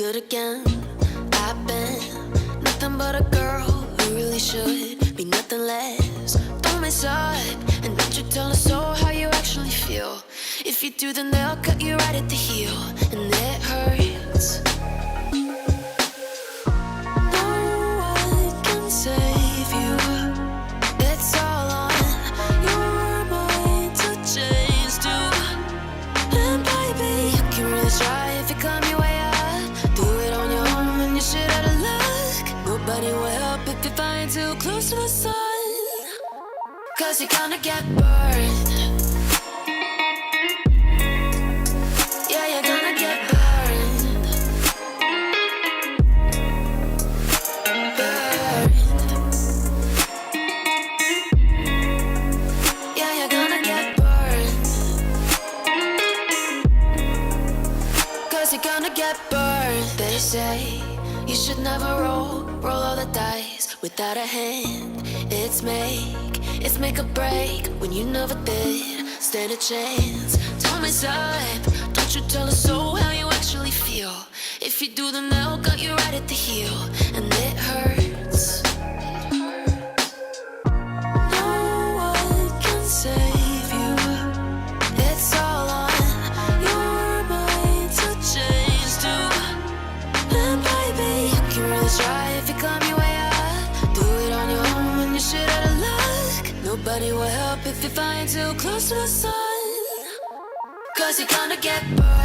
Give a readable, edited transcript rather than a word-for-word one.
good again. I've been nothing but a girl who really should be nothing less. Don't mess up, and don't you tell us so how you actually feel. If you do, then they'll cut you right at the heel, and it hurts. No one can save you. It's all on your mind to change too. And baby, you can really try if you climb your way up. Do it on your own and you shit out of luck. Nobody will help if you flying too close to the sun. 'Cause you're gonna get burned. Yeah, you're gonna get burned. Burned. Yeah, you're gonna get burned. 'Cause you're gonna get burned. They say you should never roll all the dice without a hand. It's make or break when you never did stand a chance. Don't mess up, don't you tell us so how you actually feel. If you do, then they'll cut you right at the heel, and it hurts. No one can save you. It's all on your mind to change too. And baby, you can really try if you climb your way up. Do it on your own when you shit out of luck. Nobody will help if you're flying too close to the sun. 'Cause you're gonna get burned.